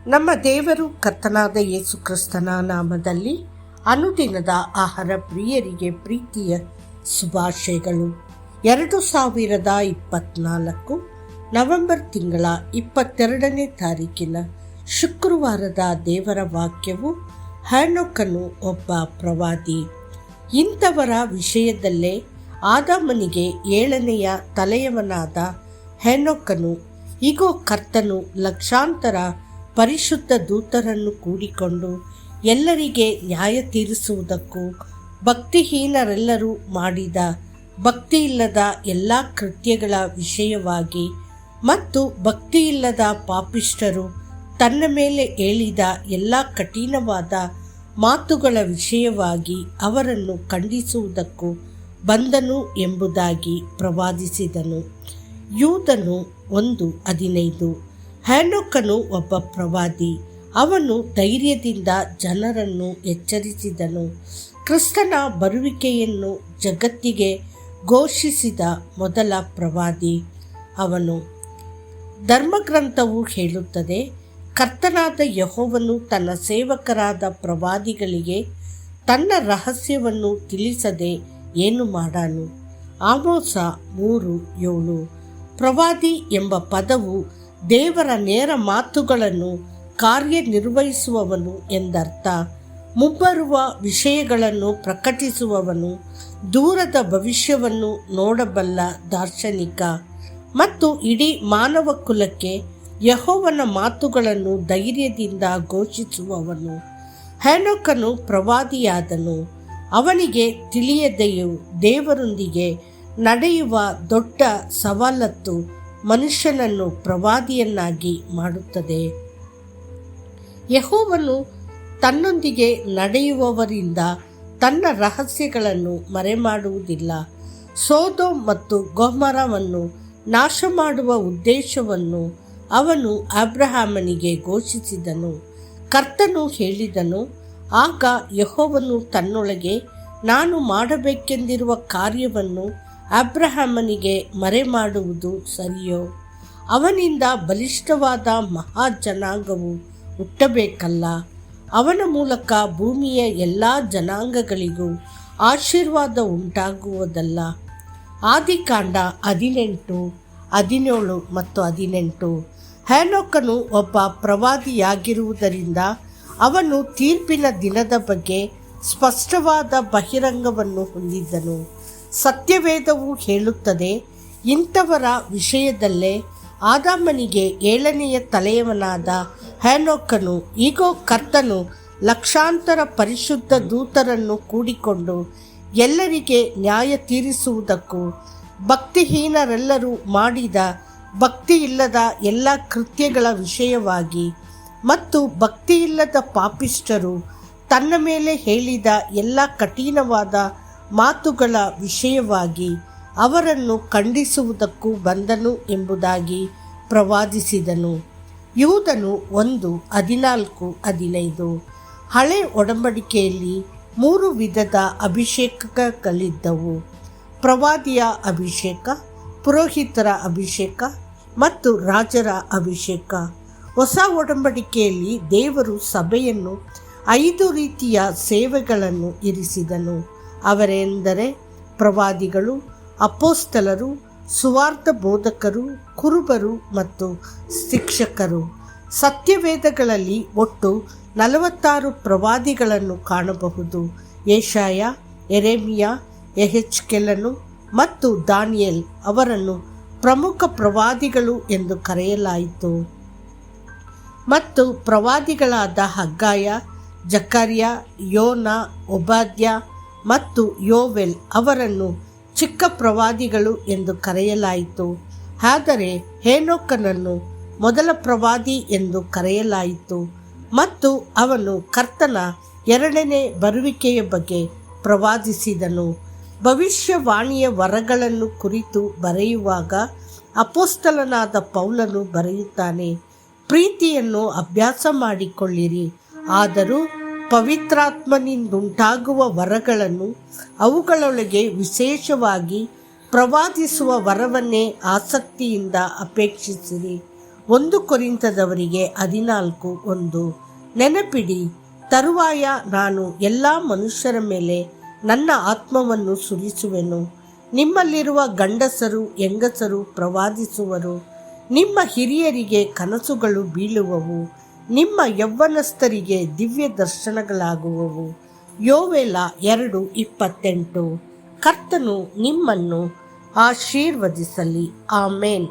ನಮ್ಮ ದೇವರು ಕರ್ತನಾದ ಯೇಸು ಕ್ರಿಸ್ತನ ನಾಮದಲ್ಲಿ ಅನುದಿನದ ಆಹಾರ ಪ್ರಿಯರಿಗೆ ಪ್ರೀತಿಯ ಶುಭಾಶಯಗಳು. 2024 ನವೆಂಬರ್ ತಿಂಗಳ 22ನೇ ತಾರೀಕಿನ ಶುಕ್ರವಾರದ ದೇವರ ವಾಕ್ಯವು ಹೆನೋಕನು ಒಬ್ಬ ಪ್ರವಾದಿ. ಇಂಥವರ ವಿಷಯದಲ್ಲೇ ಆದಾಮನಿಗೆ 7ನೆಯ ತಲೆಯವನಾದ ಹೆನೋಕನು, ಇಗೋ ಕರ್ತನು ಲಕ್ಷಾಂತರ ಪರಿಶುದ್ಧ ದೂತರನ್ನು ಕೂಡಿಕೊಂಡು ಎಲ್ಲರಿಗೆ ನ್ಯಾಯ ತೀರಿಸುವುದಕ್ಕೂ ಭಕ್ತಿಹೀನರೆಲ್ಲರೂ ಮಾಡಿದ ಭಕ್ತಿಯಿಲ್ಲದ ಎಲ್ಲ ಕೃತ್ಯಗಳ ವಿಷಯವಾಗಿ ಮತ್ತು ಭಕ್ತಿಯಿಲ್ಲದ ಪಾಪಿಷ್ಠರು ತನ್ನ ಮೇಲೆ ಹೇಳಿದ ಎಲ್ಲ ಕಠಿಣವಾದ ಮಾತುಗಳ ವಿಷಯವಾಗಿ ಅವರನ್ನು ಖಂಡಿಸುವುದಕ್ಕೂ ಬಂದನು ಎಂಬುದಾಗಿ ಪ್ರವಾದಿಸಿದನು. ಯೂದನು 1:15. ಹೆನೋಕನು ಒಬ್ಬ ಪ್ರವಾದಿ. ಅವನು ಧೈರ್ಯದಿಂದ ಜನರನ್ನು ಎಚ್ಚರಿಸಿದನು. ಕ್ರಿಸ್ತನ ಬರುವಿಕೆಯನ್ನು ಜಗತ್ತಿಗೆ ಘೋಷಿಸಿದ ಮೊದಲ ಪ್ರವಾದಿ ಅವನು. ಧರ್ಮಗ್ರಂಥವು ಹೇಳುತ್ತದೆ, ಕರ್ತನಾದ ಯೆಹೋವನು ತನ್ನ ಸೇವಕರಾದ ಪ್ರವಾದಿಗಳಿಗೆ ತನ್ನ ರಹಸ್ಯವನ್ನು ತಿಳಿಸದೆ ಏನು ಮಾಡಾನು. ಆಮೋಸ 3:7. ಪ್ರವಾದಿ ಎಂಬ ಪದವು ದೇವರ ನೇರ ಮಾತುಗಳನ್ನು ಕಾರ್ಯನಿರ್ವಹಿಸುವವನು ಎಂದರ್ಥ. ಮುಂಬರುವ ವಿಷಯಗಳನ್ನು ಪ್ರಕಟಿಸುವವನು, ದೂರದ ಭವಿಷ್ಯವನ್ನು ನೋಡಬಲ್ಲ ದಾರ್ಶನಿಕ ಮತ್ತು ಇಡೀ ಮಾನವ ಕುಲಕ್ಕೆ ಯೆಹೋವನ ಮಾತುಗಳನ್ನು ಧೈರ್ಯದಿಂದ ಘೋಷಿಸುವವನು. ಹೆನೋಕನು ಪ್ರವಾದಿಯಾದನು. ಅವನಿಗೆ ತಿಳಿಯದೆಯೂ ದೇವರೊಂದಿಗೆ ನಡೆಯುವ ದೊಡ್ಡ ಸವಲತ್ತು ಮನುಷ್ಯನನ್ನು ಪ್ರವಾದಿಯನ್ನಾಗಿ ಮಾಡುತ್ತದೆ. ಯೆಹೋವನು ತನ್ನೊಂದಿಗೆ ನಡೆಯುವವರಿಂದ ತನ್ನ ರಹಸ್ಯಗಳನ್ನು ಮರೆಮಾಡುವುದಿಲ್ಲ. ಸೊದೋಮ್ ಮತ್ತು ಗೊಮೋರವನ್ನು ನಾಶ ಮಾಡುವ ಉದ್ದೇಶವನ್ನು ಅವನು ಅಬ್ರಹಾಮನಿಗೆ ಘೋಷಿಸಿದನು. ಕರ್ತನು ಹೇಳಿದನು. ಆಗ ಯೆಹೋವನು ತನ್ನೊಳಗೆ, ನಾನು ಮಾಡಬೇಕೆಂದಿರುವ ಕಾರ್ಯವನ್ನು ಅಬ್ರಹಾಮನಿಗೆ ಮರೆಮಾಡುವುದು ಸರಿಯೋ? ಅವನಿಂದ ಬಲಿಷ್ಠವಾದ ಮಹಾಜನಾಂಗವು ಹುಟ್ಟಬೇಕಲ್ಲ. ಅವನ ಮೂಲಕ ಭೂಮಿಯ ಎಲ್ಲ ಜನಾಂಗಗಳಿಗೂ ಆಶೀರ್ವಾದ ಉಂಟಾಗುವುದಲ್ಲ. ಆದಿಕಾಂಡ 18:17 ಮತ್ತು 18. ಹೆನೋಕನು ಒಬ್ಬ ಪ್ರವಾದಿಯಾಗಿರುವುದರಿಂದ ಅವನು ತೀರ್ಪಿನ ದಿನದ ಬಗ್ಗೆ ಸ್ಪಷ್ಟವಾದ ಬಹಿರಂಗವನ್ನು ಹೊಂದಿದ್ದನು. ಸತ್ಯವೇದವು ಹೇಳುತ್ತದೆ, ಇಂಥವರ ವಿಷಯದಲ್ಲೇ ಆದಾಮನಿಗೆ 7ನೆಯ ತಲೆಯವನಾದ ಹೆನೋಕನು, ಇಗೋ ಕರ್ತನು ಲಕ್ಷಾಂತರ ಪರಿಶುದ್ಧ ದೂತರನ್ನು ಕೂಡಿಕೊಂಡು ಎಲ್ಲರಿಗೆ ನ್ಯಾಯ ತೀರಿಸುವುದಕ್ಕೂ ಭಕ್ತಿಹೀನರೆಲ್ಲರೂ ಮಾಡಿದ ಭಕ್ತಿಯಿಲ್ಲದ ಎಲ್ಲ ಕೃತ್ಯಗಳ ವಿಷಯವಾಗಿ ಮತ್ತು ಭಕ್ತಿಯಿಲ್ಲದ ಪಾಪಿಷ್ಠರು ತನ್ನ ಮೇಲೆ ಹೇಳಿದ ಎಲ್ಲ ಕಠಿಣವಾದ ಮಾತುಗಳ ವಿಷಯವಾಗಿ ಅವರನ್ನು ಖಂಡಿಸುವುದಕ್ಕೂ ಬಂದನು ಎಂಬುದಾಗಿ ಪ್ರವಾದಿಸಿದನು. ಯೂದನು 1:14-15. ಹಳೆ ಒಡಂಬಡಿಕೆಯಲ್ಲಿ 3 ವಿಧದ ಅಭಿಷೇಕಗಳಿದ್ದವು: ಪ್ರವಾದಿಯ ಅಭಿಷೇಕ, ಪುರೋಹಿತರ ಅಭಿಷೇಕ ಮತ್ತು ರಾಜರ ಅಭಿಷೇಕ. ಹೊಸ ಒಡಂಬಡಿಕೆಯಲ್ಲಿ ದೇವರು ಸಭೆಯನ್ನು 5 ರೀತಿಯ ಸೇವೆಗಳನ್ನು ಇರಿಸಿದನು. ಅವರೆಂದರೆ ಪ್ರವಾದಿಗಳು, ಅಪೊಸ್ತಲರು, ಸುವಾರ್ಥ ಬೋಧಕರು, ಕುರುಬರು ಮತ್ತು ಶಿಕ್ಷಕರು. ಸತ್ಯವೇದಗಳಲ್ಲಿ ಒಟ್ಟು 46 ಪ್ರವಾದಿಗಳನ್ನು ಕಾಣಬಹುದು. ಯೆಶಾಯ, ಯೆರೆಮೀಯ, ಯೆಹೆಜ್ಕೇಲನು ಮತ್ತು ದಾನಿಯೇಲ್ ಅವರನ್ನು ಪ್ರಮುಖ ಪ್ರವಾದಿಗಳು ಎಂದು ಕರೆಯಲಾಯಿತು. ಮತ್ತು ಪ್ರವಾದಿಗಳಾದ ಹಗ್ಗಾಯ, ಜಕರ್ಯ, ಯೋನ, ಓಬದ್ಯ ಮತ್ತು ಯೋವೇಲ್ ಅವರನ್ನು ಚಿಕ್ಕ ಪ್ರವಾದಿಗಳು ಎಂದು ಕರೆಯಲಾಯಿತು. ಆದರೆ ಹೆನೋಕನನ್ನು ಮೊದಲ ಪ್ರವಾದಿ ಎಂದು ಕರೆಯಲಾಯಿತು ಮತ್ತು ಅವನು ಕರ್ತನ 2ನೇ ಬರುವಿಕೆಯ ಬಗ್ಗೆ ಪ್ರವಾದಿಸಿದನು. ಭವಿಷ್ಯವಾಣಿಯ ವರಗಳನ್ನು ಕುರಿತು ಬರೆಯುವಾಗ ಅಪೊಸ್ತಲನಾದ ಪೌಲನು ಬರೆಯುತ್ತಾನೆ, ಪ್ರೀತಿಯನ್ನು ಅಭ್ಯಾಸ ಮಾಡಿಕೊಳ್ಳಿರಿ, ಆದರೂ ಪವಿತ್ರಾತ್ಮನಿಂದುಂಟಾಗುವ ವರಗಳನ್ನು ಅವುಗಳೊಳಗೆ ವಿಶೇಷವಾಗಿ ಪ್ರವಾದಿಸುವ ವರವನ್ನೇ ಆಸಕ್ತಿಯಿಂದ ಅಪೇಕ್ಷಿಸಿರಿ. 1 ಕೊರಿಂಥದವರಿಗೆ 14:1. ನೆನಪಿಡಿ, ತರುವಾಯ ನಾನು ಎಲ್ಲ ಮನುಷ್ಯರ ಮೇಲೆ ನನ್ನ ಆತ್ಮವನ್ನು ಸುರಿಸುವೆನು. ನಿಮ್ಮಲ್ಲಿರುವ ಗಂಡಸರು ಹೆಂಗಸರು ಪ್ರವಾದಿಸುವರು, ನಿಮ್ಮ ಹಿರಿಯರಿಗೆ ಕನಸುಗಳು ಬೀಳುವವು, ನಿಮ್ಮ ಯೌವನಸ್ಥರಿಗೆ ದಿವ್ಯ ದರ್ಶನಗಳಾಗುವವು. ಯೋವೇಲ 2:28. ಕರ್ತನು ನಿಮ್ಮನ್ನು ಆಶೀರ್ವದಿಸಲಿ. ಆಮೇನ್.